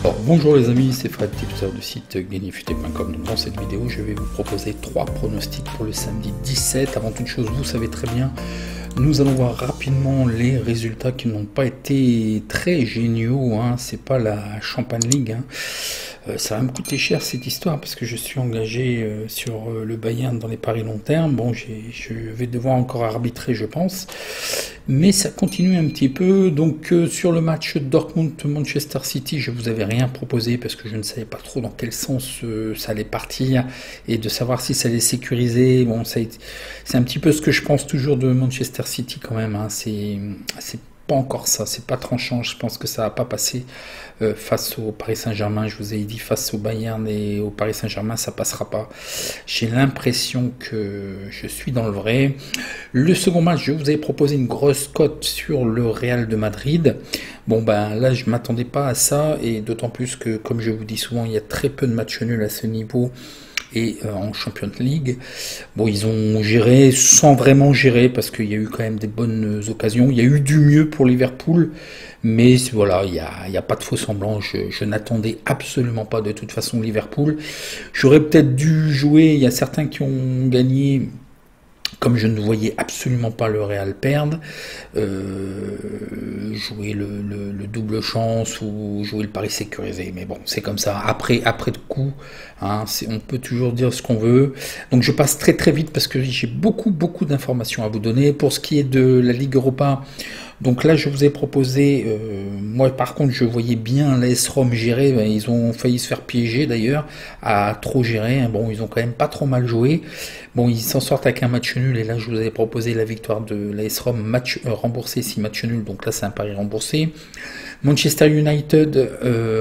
Alors, bonjour les amis, c'est Fred, tipster du site gagnerfuté.com. Dans cette vidéo, je vais vous proposer 3 pronostics pour le samedi 17. Avant toute chose, vous savez très bien, nous allons voir rapidement les résultats qui n'ont pas été très géniaux. C'est pas la Champagne League. Ça va me coûter cher cette histoire parce que je suis engagé sur le Bayern dans les paris long terme. Bon, je vais devoir encore arbitrer, je pense. Mais ça continue un petit peu. Donc sur le match Dortmund-Manchester City, je vous avais rien proposé parce que je ne savais pas trop dans quel sens ça allait partir et de savoir si ça allait sécuriser. Bon, c'est un petit peu ce que je pense toujours de Manchester City quand même. C'est pas encore ça, c'est pas tranchant. Je pense que ça va pas passer face au Paris Saint-Germain. Je vous ai dit face au Bayern et au Paris Saint-Germain, ça passera pas. J'ai l'impression que je suis dans le vrai. Le second match, je vous avais proposé une grosse cote sur le Real de Madrid. Bon ben là, je m'attendais pas à ça et d'autant plus que, comme je vous dis souvent, il y a très peu de matchs nuls à ce niveau. Et en Champions League, bon, ils ont géré sans vraiment gérer parce qu'il y a eu quand même des bonnes occasions. Il y a eu du mieux pour Liverpool, mais voilà, il y a pas de faux semblant. Je n'attendais absolument pas de toute façon Liverpool. J'aurais peut-être dû jouer. Il y a certains qui ont gagné. Comme je ne voyais absolument pas le Real perdre, jouer le double chance ou jouer le pari sécurisé. Mais bon, c'est comme ça. Après de coup, on peut toujours dire ce qu'on veut. Donc je passe très très vite parce que j'ai beaucoup d'informations à vous donner. Pour ce qui est de la Ligue Europa, donc là je vous ai proposé, moi par contre je voyais bien l'AS Rome gérer, ils ont failli se faire piéger d'ailleurs, à trop gérer. Bon, ils ont quand même pas trop mal joué. Bon, ils s'en sortent avec un match nul et là je vous avais proposé la victoire de l'AS Rome, match remboursé, 6 matchs nuls, donc là c'est un pari remboursé. Manchester United,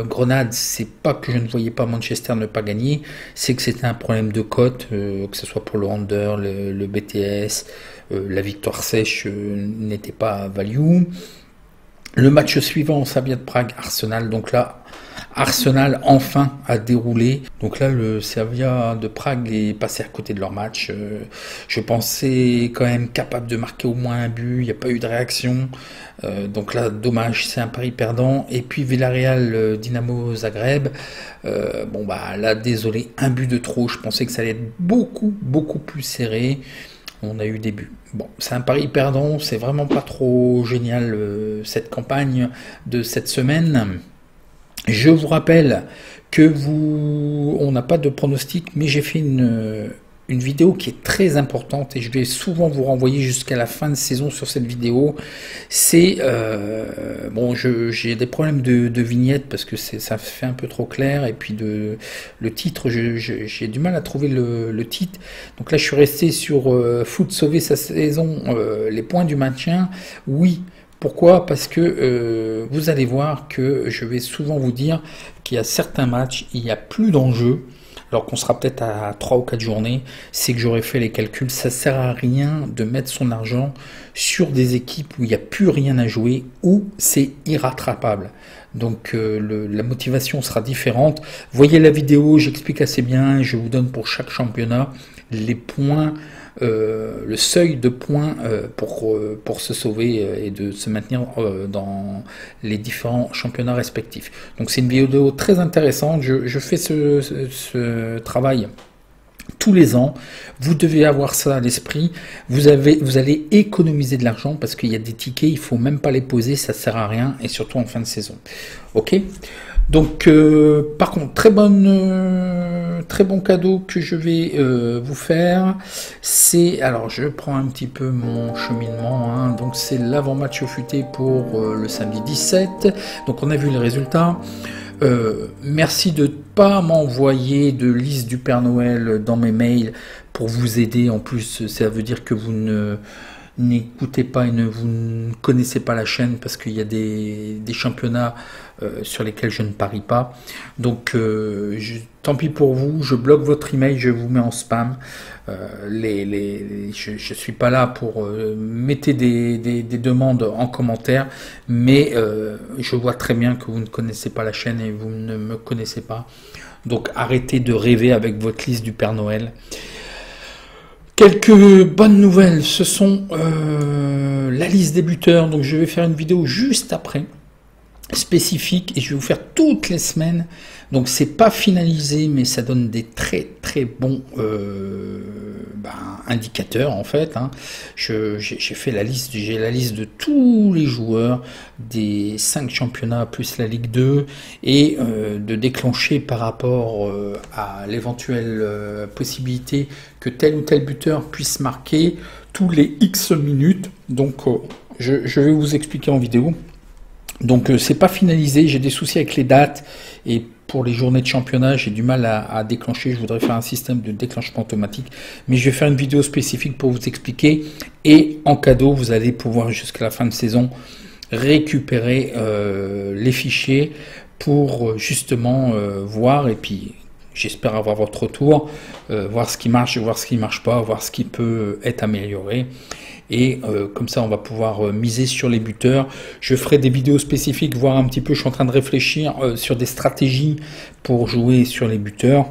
Grenade, c'est pas que je ne voyais pas Manchester ne pas gagner, c'est que c'était un problème de cote, que ce soit pour le under, le BTS, la victoire sèche n'était pas value. Le match suivant, Slavia de Prague, Arsenal, donc là, Arsenal enfin a déroulé. Donc là, le Slavia de Prague est passé à côté de leur match. Je pensais quand même capable de marquer au moins un but. Il n'y a pas eu de réaction. Donc là, dommage, c'est un pari perdant. Et puis Villarreal, Dynamo Zagreb. Bon bah là, désolé, un but de trop. Je pensais que ça allait être beaucoup plus serré. On a eu des buts. Bon, c'est un pari perdant. C'est vraiment pas trop génial cette campagne de cette semaine. Je vous rappelle que on n'a pas de pronostic, mais j'ai fait une vidéo qui est très importante et je vais souvent vous renvoyer jusqu'à la fin de saison sur cette vidéo. C'est bon, j'ai des problèmes de vignette parce que ça fait un peu trop clair et puis le titre, j'ai du mal à trouver le titre. Donc là, je suis resté sur foot sauver sa saison, les points du maintien. Oui. Pourquoi? Parce que vous allez voir que je vais souvent vous dire qu'il y a certains matchs, il n'y a plus d'enjeu, alors qu'on sera peut-être à 3 ou 4 journées, c'est que j'aurais fait les calculs. Ça ne sert à rien de mettre son argent sur des équipes où il n'y a plus rien à jouer, où c'est irrattrapable. Donc la motivation sera différente. Voyez la vidéo, j'explique assez bien, je vous donne pour chaque championnat les points, le seuil de points pour se sauver et de se maintenir dans les différents championnats respectifs. Donc c'est une vidéo très intéressante, je fais ce travail tous les ans, vous devez avoir ça à l'esprit, vous allez économiser de l'argent parce qu'il y a des tickets, il faut même pas les poser, ça sert à rien et surtout en fin de saison. Ok? Donc par contre, très bon cadeau que je vais vous faire, c'est, alors je prends un petit peu mon cheminement, donc c'est l'avant-match futé pour le samedi 17, donc on a vu les résultats. Merci de ne pas m'envoyer de liste du Père Noël dans mes mails pour vous aider. En plus, ça veut dire que vous n'écoutez pas et vous ne connaissez pas la chaîne parce qu'il y a des championnats sur lesquels je ne parie pas. Donc, tant pis pour vous, je bloque votre email, je vous mets en spam. Je suis pas là pour mettre des demandes en commentaire, mais je vois très bien que vous ne connaissez pas la chaîne et vous ne me connaissez pas. Donc, arrêtez de rêver avec votre liste du Père Noël. Quelques bonnes nouvelles, ce sont la liste des buteurs. Donc, je vais faire une vidéo juste après. spécifiques et je vais vous faire toutes les semaines. Donc c'est pas finalisé, mais ça donne des très très bons indicateurs en fait. Hein. J'ai fait la liste, j'ai la liste de tous les joueurs des 5 championnats plus la Ligue 2 et de déclencher par rapport à l'éventuelle possibilité que tel ou tel buteur puisse marquer tous les X minutes. Donc je vais vous expliquer en vidéo. Donc c'est pas finalisé, j'ai des soucis avec les dates et pour les journées de championnat, j'ai du mal à déclencher. Je voudrais faire un système de déclenchement automatique, mais je vais faire une vidéo spécifique pour vous expliquer. Et en cadeau, vous allez pouvoir jusqu'à la fin de saison récupérer les fichiers pour justement voir et puis j'espère avoir votre retour, voir ce qui marche, voir ce qui ne marche pas, voir ce qui peut être amélioré. Et comme ça, on va pouvoir miser sur les buteurs. Je ferai des vidéos spécifiques, voir un petit peu, je suis en train de réfléchir sur des stratégies pour jouer sur les buteurs.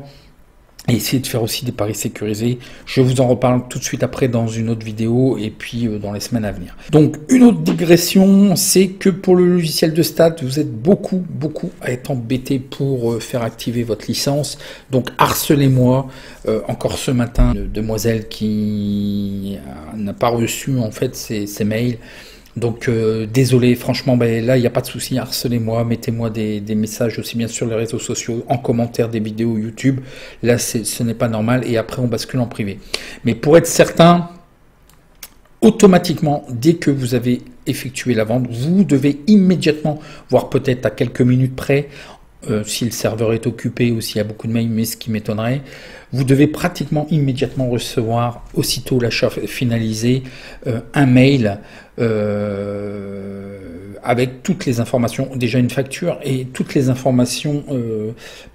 Et essayer de faire aussi des paris sécurisés. Je vous en reparle tout de suite après dans une autre vidéo et puis dans les semaines à venir. Donc une autre digression, c'est que pour le logiciel de stats, vous êtes beaucoup à être embêté pour faire activer votre licence. Donc harcelez-moi. Encore ce matin, une demoiselle qui n'a pas reçu en fait ses mails. Donc désolé, franchement, là il n'y a pas de souci, harcelez-moi, mettez-moi des messages aussi bien sur les réseaux sociaux, en commentaire des vidéos YouTube. Là ce n'est pas normal et après on bascule en privé. Mais pour être certain, automatiquement, dès que vous avez effectué la vente, vous devez immédiatement, voire peut-être à quelques minutes près, si le serveur est occupé ou s'il y a beaucoup de mails, mais ce qui m'étonnerait, vous devez pratiquement immédiatement recevoir, aussitôt l'achat finalisé, un mail avec toutes les informations, déjà une facture et toutes les informations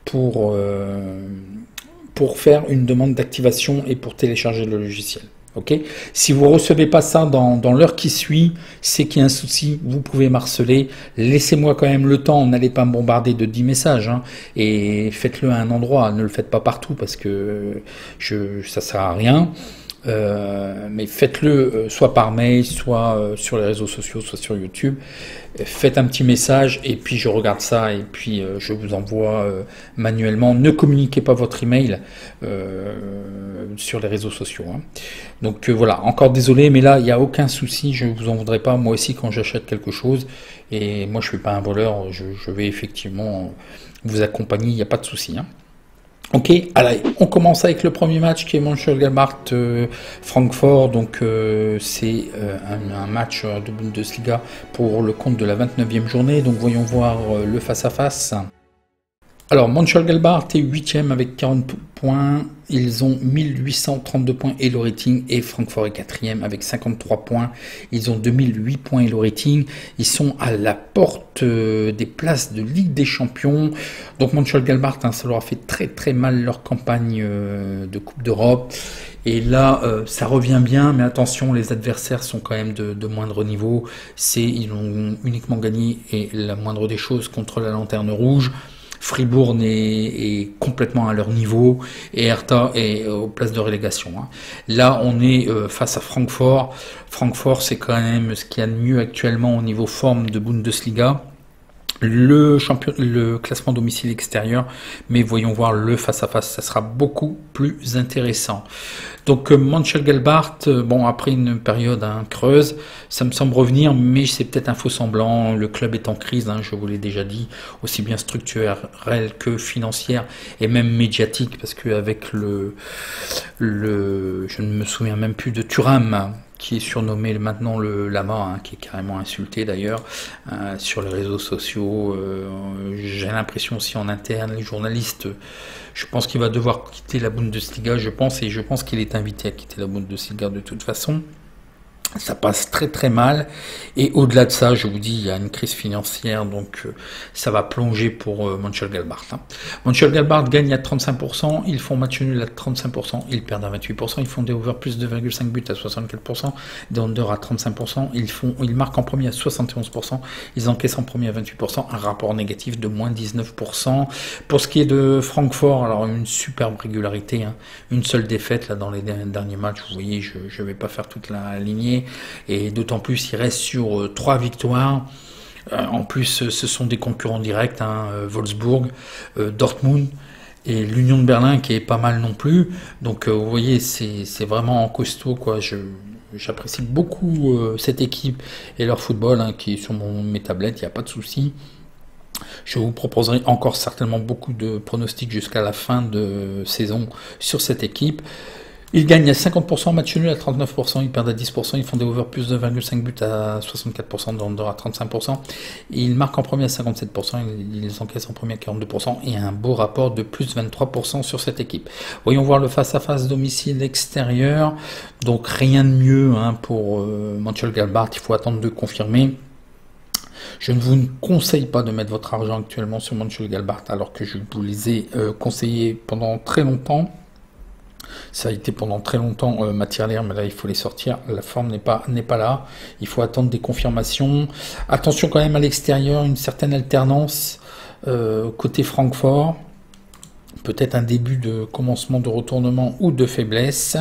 pour faire une demande d'activation et pour télécharger le logiciel. Okay. Si vous ne recevez pas ça dans l'heure qui suit, c'est qu'il y a un souci, vous pouvez m'harceler. Laissez-moi quand même le temps, n'allez pas me bombarder de 10 messages. Hein, et faites-le à un endroit, ne le faites pas partout parce que ça ne sert à rien. Mais faites-le soit par mail, soit sur les réseaux sociaux, soit sur YouTube. Faites un petit message et puis je regarde ça et puis je vous envoie manuellement. Ne communiquez pas votre email sur les réseaux sociaux. Hein. Donc voilà, encore désolé, mais là il n'y a aucun souci, je ne vous en voudrais pas. Moi aussi quand j'achète quelque chose, et moi je ne suis pas un voleur, je vais effectivement vous accompagner, il n'y a pas de souci. Hein. Ok, allez, on commence avec le premier match qui est Mönchengladbach-Francfort. Donc c'est un match de Bundesliga pour le compte de la 29e journée. Donc voyons voir le face-à-face. Alors Mönchengladbach est 8e avec 40 points. Ils ont 1832 points et le rating. Et Francfort est 4e avec 53 points. Ils ont 2008 points et le rating. Ils sont à la porte des places de Ligue des Champions. Donc Mönchengladbach, ça leur a fait très mal leur campagne de Coupe d'Europe. Et là, ça revient bien, mais attention, les adversaires sont quand même de moindre niveau. Ils ont uniquement gagné, et la moindre des choses, contre la Lanterne Rouge. Fribourg est complètement à leur niveau et Hertha est aux places de relégation. Hein. Là, on est face à Francfort. Francfort, c'est quand même ce qu'il y a de mieux actuellement au niveau forme de Bundesliga. Le classement domicile extérieur, mais voyons voir le face-à-face, ça sera beaucoup plus intéressant. Donc Mönchengladbach, bon, après une période creuse, ça me semble revenir, mais c'est peut-être un faux semblant. Le club est en crise, hein, je vous l'ai déjà dit, aussi bien structurelle que financière et même médiatique, parce qu'avec je ne me souviens même plus de Thuram, qui est surnommé maintenant le Lama, hein, qui est carrément insulté d'ailleurs sur les réseaux sociaux. J'ai l'impression aussi en interne, les journalistes, je pense qu'il va devoir quitter la Bundesliga, je pense qu'il est invité à quitter la Bundesliga de toute façon. Ça passe très mal, et au-delà de ça, je vous dis, il y a une crise financière, donc ça va plonger pour Mönchengladbach. Hein. Mönchengladbach gagne à 35%, ils font match nul à 35%, ils perdent à 28%, ils font des over plus de 2,5 buts à 64%, des under à 35%, ils marquent en premier à 71%, ils encaissent en premier à 28%, un rapport négatif de moins 19%. Pour ce qui est de Francfort, alors une superbe régularité, hein, une seule défaite là dans les derniers matchs, vous voyez, je ne vais pas faire toute la lignée. Et d'autant plus, il reste sur 3 victoires. En plus, ce sont des concurrents directs, hein, Wolfsburg, Dortmund et l'Union de Berlin qui est pas mal non plus. Donc vous voyez, c'est vraiment costaud, quoi. J'apprécie beaucoup cette équipe et leur football, hein, qui est sur mes tablettes, il n'y a pas de souci. Je vous proposerai encore certainement beaucoup de pronostics jusqu'à la fin de saison sur cette équipe. Ils gagnent à 50%, match nul à 39%, ils perdent à 10%, ils font des over plus de 2,5 buts à 64%, de under à 35%. Ils marquent en premier à 57%, ils encaissent en premier à 42% et un beau rapport de plus 23% sur cette équipe. Voyons voir le face-à-face domicile extérieur. Donc rien de mieux, hein, pour Mönchengladbach, il faut attendre de confirmer. Je ne vous conseille pas de mettre votre argent actuellement sur Mönchengladbach alors que je vous les ai conseillés pendant très longtemps. Ça a été pendant très longtemps ma tirelire, mais là il faut les sortir. La forme n'est pas là. Il faut attendre des confirmations. Attention quand même à l'extérieur, une certaine alternance côté Francfort. Peut-être un début de commencement de retournement ou de faiblesse.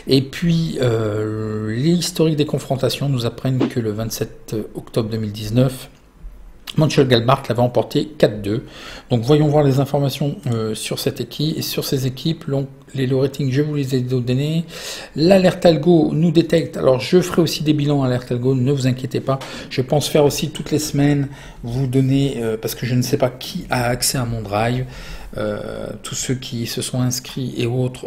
Et puis, les historiques des confrontations nous apprennent que le 27 octobre 2019, Mönchengladbach l'avait emporté 4-2. Donc voyons voir les informations sur cette équipe et sur ces équipes. Donc, les low ratings, je vous les ai donnés. L'alerte algo nous détecte. Alors je ferai aussi des bilans alerte algo, ne vous inquiétez pas. Je pense faire aussi toutes les semaines, vous donner, parce que je ne sais pas qui a accès à mon drive. Tous ceux qui se sont inscrits et autres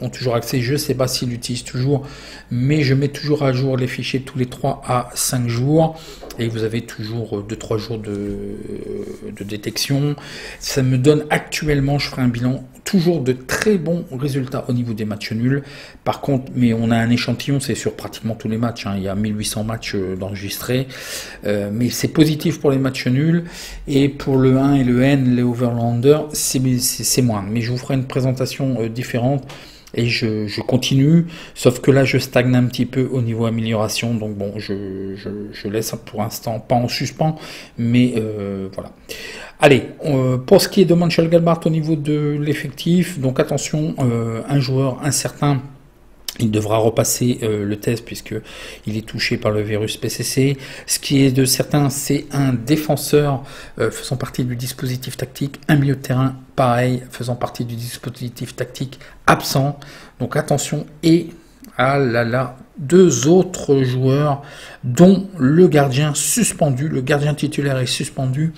ont toujours accès. Je ne sais pas s'ils l'utilisent toujours, mais je mets toujours à jour les fichiers tous les 3 à 5 jours. Et vous avez toujours 2-3 jours de détection. Ça me donne actuellement, je ferai un bilan, toujours de très bons résultats au niveau des matchs nuls. Par contre, mais on a un échantillon, c'est sur pratiquement tous les matchs, hein. Il y a 1800 matchs d'enregistrés. Mais c'est positif pour les matchs nuls. Et pour le 1 et le N, les over-under, c'est moins. Mais je vous ferai une présentation différente. Et je continue, sauf que là je stagne un petit peu au niveau amélioration, donc bon, je laisse pour l'instant pas en suspens, mais voilà. Allez, pour ce qui est de Mönchengladbach au niveau de l'effectif, donc attention, un joueur incertain. Il devra repasser le test puisqu'il est touché par le virus PCC. Ce qui est de certain, c'est un défenseur faisant partie du dispositif tactique, un milieu de terrain pareil, faisant partie du dispositif tactique absent. Donc attention, et ah là là, 2 autres joueurs, dont le gardien suspendu, le gardien titulaire est suspendu,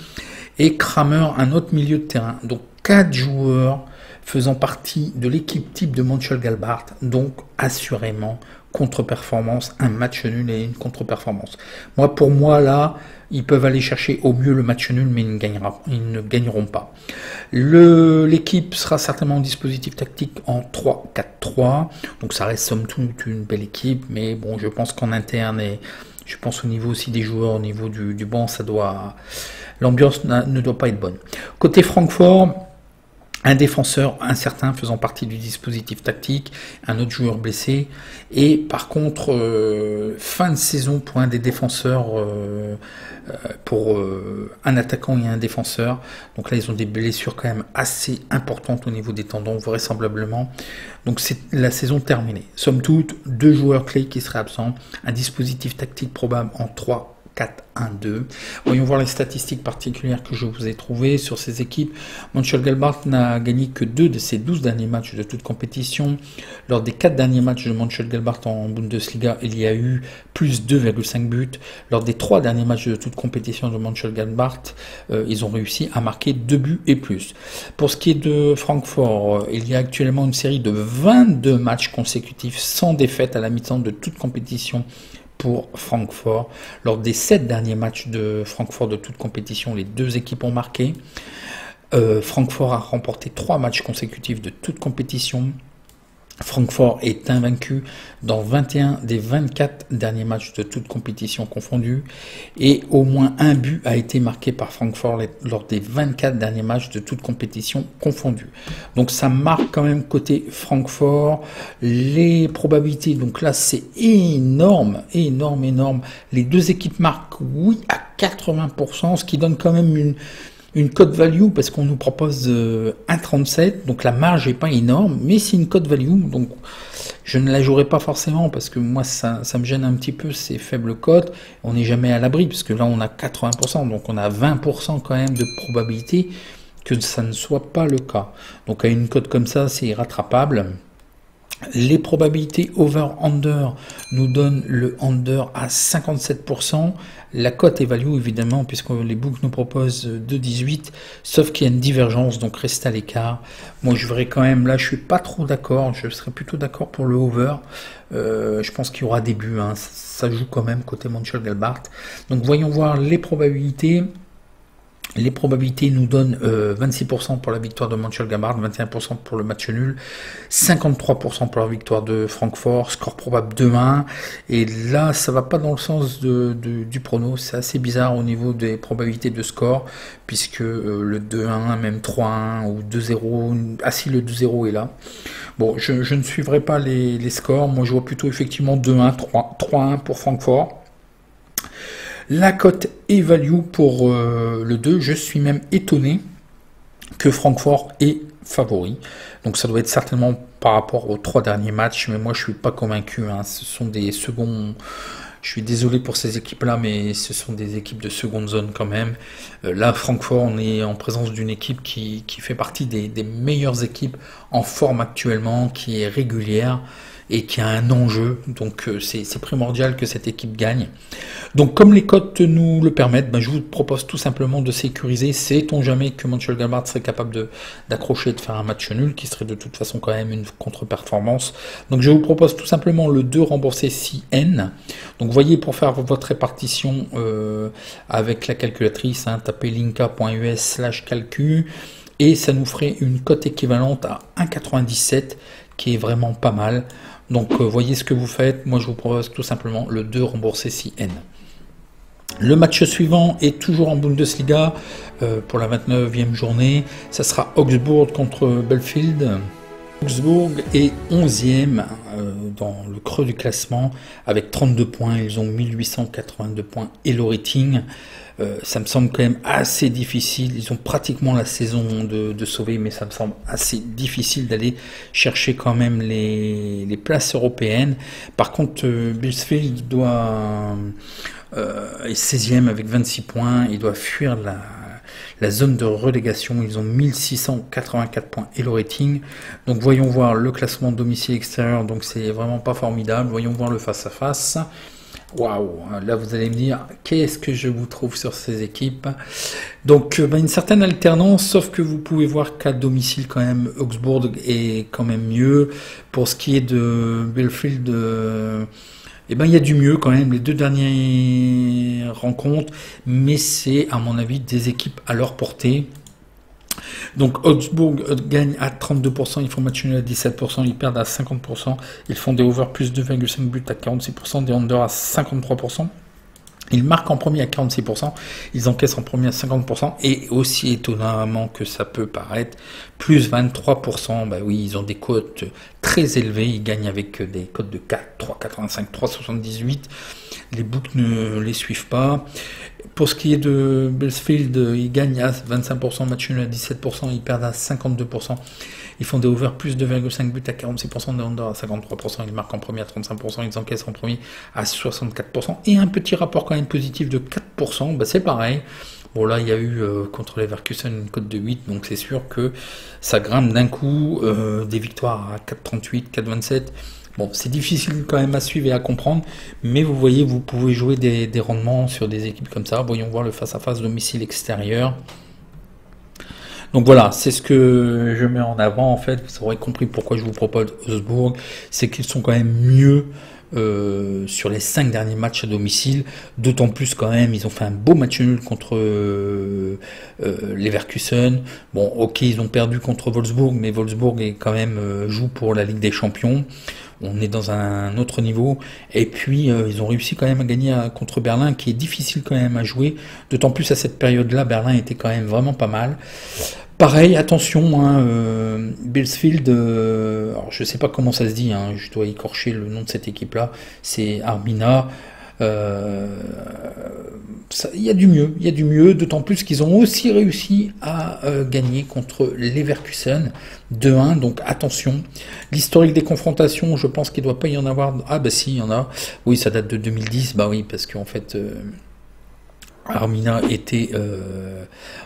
et Kramer, un autre milieu de terrain. Donc 4 joueurs faisant partie de l'équipe type de Mönchengladbach, donc assurément contre-performance, un match nul et une contre-performance. Pour moi là, ils peuvent aller chercher au mieux le match nul, mais ils ne gagneront pas. L'équipe sera certainement en dispositif tactique en 3-4-3, donc ça reste somme toute une belle équipe, mais bon, je pense qu'en interne et je pense au niveau aussi des joueurs, au niveau du banc, l'ambiance ne doit pas être bonne. Côté Francfort, un défenseur incertain faisant partie du dispositif tactique, un autre joueur blessé, et par contre, fin de saison pour un des défenseurs, pour un attaquant et un défenseur. Donc là, ils ont des blessures quand même assez importantes au niveau des tendons, vraisemblablement. Donc c'est la saison terminée. Somme toute, 2 joueurs clés qui seraient absents, un dispositif tactique probable en 3, 4, 1, 2. Voyons voir les statistiques particulières que je vous ai trouvées sur ces équipes. Mönchengladbach n'a gagné que 2 de ses 12 derniers matchs de toute compétition. Lors des 4 derniers matchs de Mönchengladbach en Bundesliga, il y a eu plus 2,5 buts. Lors des 3 derniers matchs de toute compétition de Mönchengladbach, ils ont réussi à marquer 2 buts et plus. Pour ce qui est de Francfort, il y a actuellement une série de 22 matchs consécutifs sans défaite à la mi-temps de toute compétition pour Francfort. Lors des 7 derniers matchs de Francfort de toute compétition, les 2 équipes ont marqué. Francfort a remporté 3 matchs consécutifs de toute compétition. Francfort est invaincu dans 21 des 24 derniers matchs de toute compétition confondue et au moins un but a été marqué par Francfort lors des 24 derniers matchs de toute compétition confondue. Donc ça marque quand même côté Francfort. Les probabilités, donc là c'est énorme. Les 2 équipes marquent oui à 80%, ce qui donne quand même une cote value parce qu'on nous propose 1,37, donc la marge est pas énorme, mais c'est une cote value, donc je ne la jouerai pas forcément parce que moi ça me gêne un petit peu ces faibles cotes. On n'est jamais à l'abri parce que là on a 80%, donc on a 20% quand même de probabilité que ça ne soit pas le cas. Donc à une cote comme ça, c'est irrattrapable. Les probabilités over-under nous donnent le under à 57%. La cote est value évidemment puisque les books nous proposent 2,18, sauf qu'il y a une divergence, donc reste à l'écart. Moi je verrais quand même, là je suis pas trop d'accord, je serais plutôt d'accord pour le over. Je pense qu'il y aura des buts, hein. Ça joue quand même côté Mönchengladbach. Donc voyons voir les probabilités. Les probabilités nous donnent 26% pour la victoire de Mönchengladbach, 21% pour le match nul, 53% pour la victoire de Francfort, score probable 2-1. Et là, ça va pas dans le sens du prono, c'est assez bizarre au niveau des probabilités de score, puisque le 2-1, même 3-1 ou 2-0, ah si le 2-0 est là. Bon, je ne suivrai pas les scores, moi je vois plutôt effectivement 2-1, 3-1 pour Francfort. La cote est value pour le 2. Je suis même étonné que Francfort est favori. Donc ça doit être certainement par rapport aux 3 derniers matchs. Mais moi je suis pas convaincu, hein. Ce sont des seconds... Je suis désolé pour ces équipes-là, mais ce sont des équipes de seconde zone quand même. Là, Francfort, on est en présence d'une équipe qui fait partie des meilleures équipes en forme actuellement, qui est régulière et qui a un enjeu, donc c'est primordial que cette équipe gagne. Donc comme les cotes nous le permettent, je vous propose tout simplement de sécuriser. Sait-on jamais que Mönchengladbach serait capable d'accrocher, de faire un match nul, qui serait de toute façon quand même une contre-performance. Donc je vous propose tout simplement le 2 remboursé 6N. Donc vous voyez, pour faire votre répartition avec la calculatrice, hein, tapez linka.us/calcul et ça nous ferait une cote équivalente à 1,97 qui est vraiment pas mal. Donc voyez ce que vous faites. Moi je vous propose tout simplement le 2 remboursé 6N. Le match suivant est toujours en Bundesliga pour la 29e journée. Ça sera Augsbourg contre Bielefeld. Augsbourg est 11e dans le creux du classement avec 32 points. Ils ont 1882 points et le rating. Ça me semble quand même assez difficile. Ils ont pratiquement la saison de sauver, mais ça me semble assez difficile d'aller chercher quand même les places européennes. Par contre, Bielefeld est 16e avec 26 points. Il doit fuir la zone de relégation. Ils ont 1684 points et le rating. Donc voyons voir le classement domicile extérieur. Donc c'est vraiment pas formidable. Voyons voir le face-à-face. Waouh, là vous allez me dire, qu'est-ce que je vous trouve sur ces équipes? Donc une certaine alternance, sauf que vous pouvez voir qu'à domicile quand même, Augsbourg est quand même mieux. Pour ce qui est de Bielefeld, il y a du mieux quand même, les 2 dernières rencontres, mais c'est à mon avis des équipes à leur portée. Donc Augsbourg gagne à 32%, ils font match nul à 17%, ils perdent à 50%, ils font des over plus 2,5 buts à 46%, des under à 53%. Ils marquent en premier à 46%, ils encaissent en premier à 50%, et aussi étonnamment que ça peut paraître, plus 23%, oui, ils ont des cotes très élevées, ils gagnent avec des cotes de 4, 3,85, 3,78, les books ne les suivent pas. Pour ce qui est de Bielefeld, ils gagnent à 25%, match nul à 17%, ils perdent à 52%. Ils font des over plus 2,5 buts à 46%, des under à 53%, ils marquent en premier à 35%, ils encaissent en premier à 64%. Et un petit rapport quand même positif de 4%, c'est pareil. Bon là il y a eu contre Leverkusen une cote de 8, donc c'est sûr que ça grimpe d'un coup, des victoires à 4,38, 4,27. Bon, c'est difficile quand même à suivre et à comprendre, mais vous voyez, vous pouvez jouer des rendements sur des équipes comme ça. Voyons voir le face-à-face domicile extérieur. Donc voilà, c'est ce que je mets en avant en fait. Vous aurez compris pourquoi je vous propose Augsbourg, c'est qu'ils sont quand même mieux sur les 5 derniers matchs à domicile, d'autant plus quand même ils ont fait un beau match nul contre Leverkusen. Bon ok, ils ont perdu contre Wolfsburg, mais Wolfsburg est quand même joue pour la Ligue des Champions. On est dans un autre niveau, et puis ils ont réussi quand même à gagner contre Berlin, qui est difficile quand même à jouer, d'autant plus à cette période-là, Berlin était quand même vraiment pas mal. Pareil, attention, hein, Bielefeld, alors je sais pas comment ça se dit, hein, je dois écorcher le nom de cette équipe-là, c'est Arbina. Euh, il y a du mieux, il y a du mieux, d'autant plus qu'ils ont aussi réussi à gagner contre Leverkusen 2-1, donc attention. L'historique des confrontations, je pense qu'il ne doit pas y en avoir. Ah bah si, il y en a. Oui, ça date de 2010, bah oui, parce qu'en fait... Armina était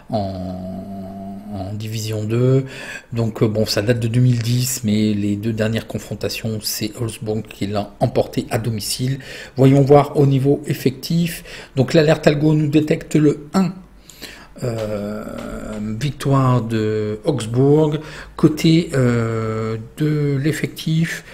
en division 2, donc bon, ça date de 2010, mais les deux dernières confrontations, c'est Wolfsburg qui l'a emporté à domicile. Voyons voir au niveau effectif. Donc l'alerte algo nous détecte le 1. Victoire de Augsbourg. Côté de l'effectif,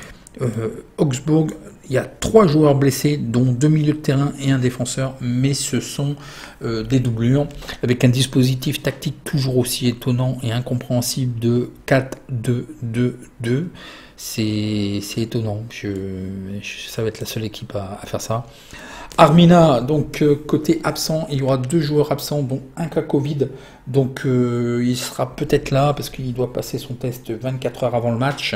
Augsbourg, il y a 3 joueurs blessés, dont 2 milieux de terrain et un défenseur, mais ce sont des doublures, avec un dispositif tactique toujours aussi étonnant et incompréhensible de 4-2-2-2. C'est étonnant, ça va être la seule équipe à faire ça. Armina, donc côté absent, il y aura 2 joueurs absents, dont un cas Covid, donc il sera peut-être là, parce qu'il doit passer son test 24 heures avant le match.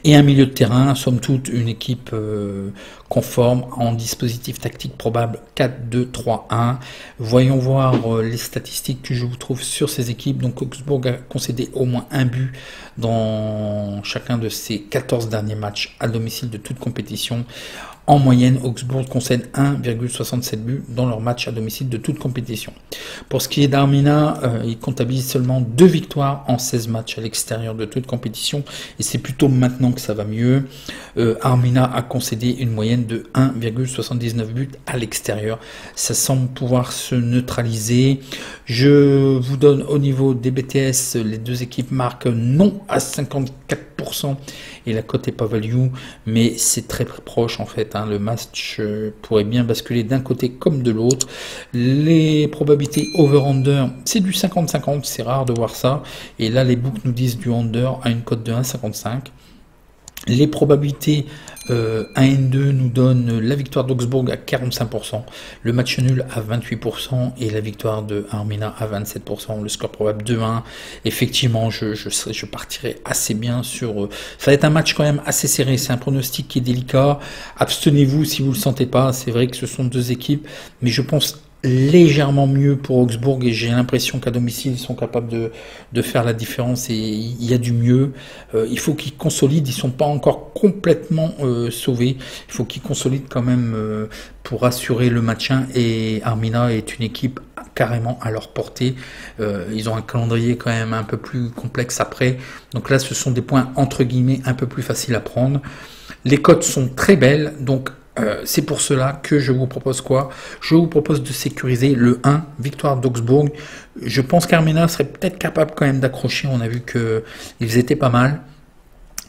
Et un milieu de terrain, somme toute, une équipe conforme en dispositif tactique probable 4-2-3-1. Voyons voir les statistiques que je vous trouve sur ces équipes. Donc Augsbourg a concédé au moins un but dans chacun de ses 14 derniers matchs à domicile de toute compétition. En moyenne, Augsbourg concède 1,67 buts dans leur match à domicile de toute compétition. Pour ce qui est d'Armina, il comptabilise seulement 2 victoires en 16 matchs à l'extérieur de toute compétition. Et c'est plutôt maintenant que ça va mieux. Armina a concédé une moyenne de 1,79 buts à l'extérieur. Ça semble pouvoir se neutraliser. Je vous donne au niveau des BTS, les deux équipes marquent non à 54%. Et la cote est pas value, mais c'est très proche en fait. Le match pourrait bien basculer d'un côté comme de l'autre. Les probabilités over-under, c'est du 50-50, c'est rare de voir ça. Et là, les books nous disent du under à une cote de 1,55. Les probabilités 1N2 nous donnent la victoire d'Augsbourg à 45%, le match nul à 28% et la victoire de Armina à 27%, le score probable 2-1. Effectivement, je partirai assez bien sur... ça va être un match quand même assez serré, c'est un pronostic qui est délicat. Abstenez-vous si vous ne le sentez pas, c'est vrai que ce sont 2 équipes, mais je pense légèrement mieux pour Augsbourg et j'ai l'impression qu'à domicile ils sont capables de faire la différence et il y a du mieux. Il faut qu'ils consolident, ils sont pas encore complètement sauvés, il faut qu'ils consolident quand même pour assurer le maintien et Armina est une équipe carrément à leur portée. Ils ont un calendrier quand même un peu plus complexe après, donc là ce sont des points entre guillemets un peu plus faciles à prendre. Les cotes sont très belles, donc c'est pour cela que je vous propose quoi? Je vous propose de sécuriser le 1, victoire d'Augsbourg. Je pense qu'Armina serait peut-être capable quand même d'accrocher, on a vu qu'ils étaient pas mal.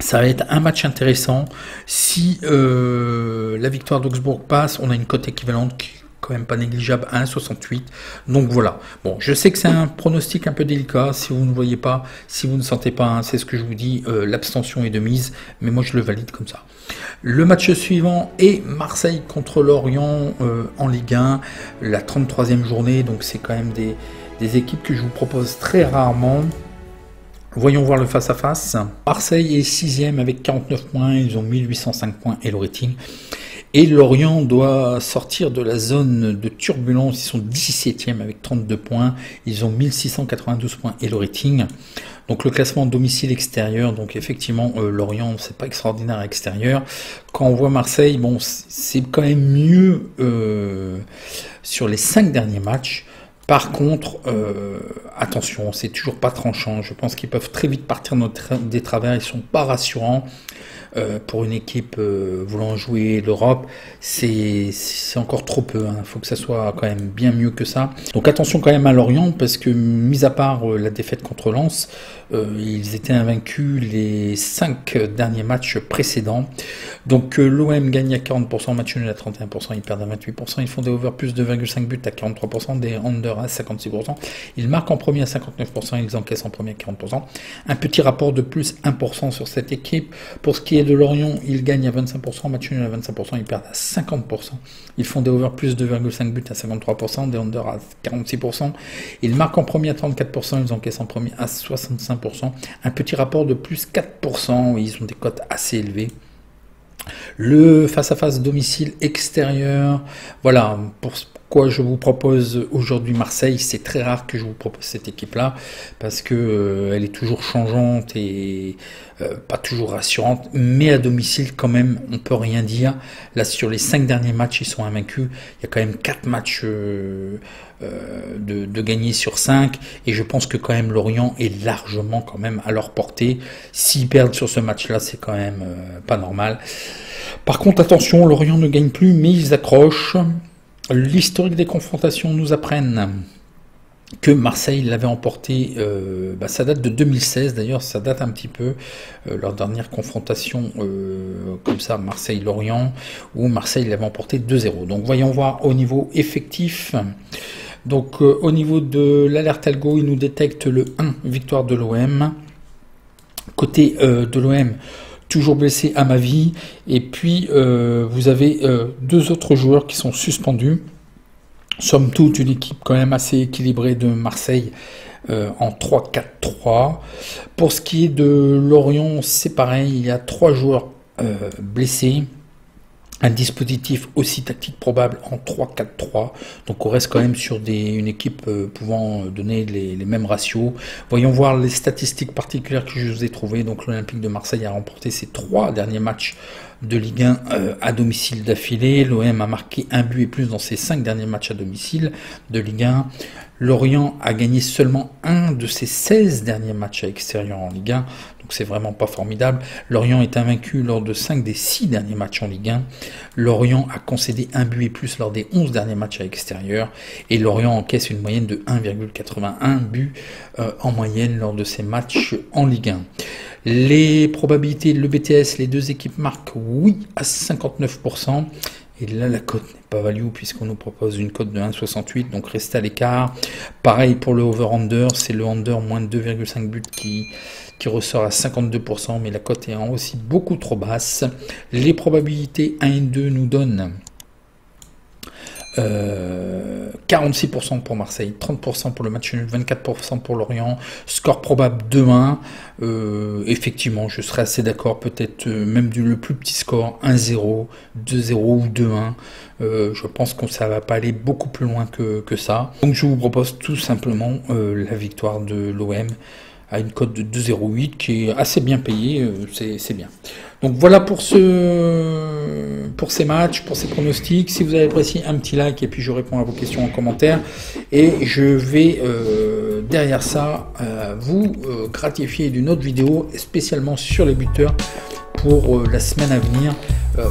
Ça va être un match intéressant. Si la victoire d'Augsbourg passe, on a une cote équivalente qui quand même pas négligeable à 1,68. Donc voilà. Bon, je sais que c'est un pronostic un peu délicat. Si vous ne voyez pas, si vous ne sentez pas, c'est ce que je vous dis, l'abstention est de mise. Mais moi, je le valide comme ça. Le match suivant est Marseille contre Lorient en Ligue 1, la 33e journée. Donc c'est quand même des équipes que je vous propose très rarement. Voyons voir le face-à-face. Marseille est 6e avec 49 points. Ils ont 1805 points et le rating. Et Lorient doit sortir de la zone de turbulence. Ils sont 17e avec 32 points. Ils ont 1692 points et le rating. Donc le classement domicile extérieur. Donc effectivement, Lorient, c'est pas extraordinaire à l'extérieur. Quand on voit Marseille, bon, c'est quand même mieux sur les 5 derniers matchs. Par contre, attention, c'est toujours pas tranchant. Je pense qu'ils peuvent très vite partir des travers. Ils sont pas rassurants. Pour une équipe voulant jouer l'Europe, c'est encore trop peu. Il faut que ça soit quand même bien mieux que ça. Donc attention quand même à Lorient, parce que mis à part la défaite contre Lens, ils étaient invaincus les 5 derniers matchs précédents. Donc l'OM gagne à 40%, match nul à 31%, ils perdent à 28%, ils font des over plus de 2,5 buts à 43%, des under à 56%, ils marquent en premier à 59%, ils encaissent en premier à 40%. Un petit rapport de plus 1% sur cette équipe. Pour ce qui est de Lorient, ils gagnent à 25%, match nul à 25%, ils perdent à 50%. Ils font des over plus de 2,5 buts à 53%, des under à 46%. Ils marquent en premier à 34%, ils encaissent en premier à 65%. Un petit rapport de plus 4%, ils ont des cotes assez élevées. Le face-à-face domicile extérieur, voilà, pourquoi je vous propose aujourd'hui Marseille. C'est très rare que je vous propose cette équipe-là, parce que elle est toujours changeante et pas toujours rassurante, mais à domicile quand même, on peut rien dire. Là, sur les 5 derniers matchs, ils sont invaincus. Il y a quand même 4 matchs de gagner sur 5, et je pense que quand même Lorient est largement quand même à leur portée. S'ils perdent sur ce match-là, c'est quand même pas normal. Par contre, attention, Lorient ne gagne plus, mais ils accrochent. L'historique des confrontations nous apprennent que Marseille l'avait emporté, ça date de 2016 d'ailleurs, ça date un petit peu, leur dernière confrontation comme ça, Marseille-Lorient, où Marseille l'avait emporté 2-0. Donc voyons voir au niveau effectif. Donc au niveau de l'alerte algo, il nous détecte le 1, victoire de l'OM. Côté de l'OM, toujours blessé à ma vie, et puis vous avez 2 autres joueurs qui sont suspendus. Somme toute, une équipe quand même assez équilibrée de Marseille en 3-4-3. Pour ce qui est de Lorient, c'est pareil, il y a 3 joueurs blessés. Un dispositif aussi tactique probable en 3-4-3. Donc on reste quand même sur une équipe pouvant donner les mêmes ratios. Voyons voir les statistiques particulières que je vous ai trouvées. Donc l'Olympique de Marseille a remporté ses 3 derniers matchs de Ligue 1 à domicile d'affilée. L'OM a marqué 1 but et plus dans ses 5 derniers matchs à domicile de Ligue 1. Lorient a gagné seulement 1 de ses 16 derniers matchs à extérieur en Ligue 1. Donc c'est vraiment pas formidable. Lorient est invaincu lors de 5 des 6 derniers matchs en Ligue 1. Lorient a concédé 1 but et plus lors des 11 derniers matchs à extérieur. Et Lorient encaisse une moyenne de 1,81 buts en moyenne lors de ses matchs en Ligue 1. Les probabilités, le BTS, les 2 équipes marquent oui à 59%. Et là, la cote n'est pas value puisqu'on nous propose une cote de 1,68, donc restez à l'écart. Pareil pour le over-under, c'est le under moins de 2,5 buts qui ressort à 52%, mais la cote est aussi beaucoup trop basse. Les probabilités 1 et 2 nous donnent 46% pour Marseille, 30% pour le match nul, 24% pour Lorient, score probable 2-1. Effectivement, je serais assez d'accord, peut-être même le plus petit score, 1-0, 2-0 ou 2-1. Je pense que ça va pas aller beaucoup plus loin que ça. Donc je vous propose tout simplement la victoire de l'OM à une cote de 2,08 qui est assez bien payée, c'est bien. Donc voilà pour ces matchs, pour ces pronostics. Si vous avez apprécié, un petit like et puis je réponds à vos questions en commentaire. Et je vais derrière ça vous gratifier d'une autre vidéo spécialement sur les buteurs pour la semaine à venir,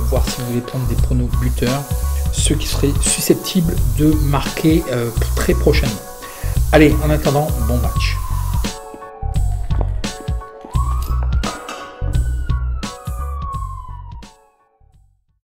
voir si vous voulez prendre des pronos buteurs, ceux qui seraient susceptibles de marquer très prochainement. Allez, en attendant, bon match.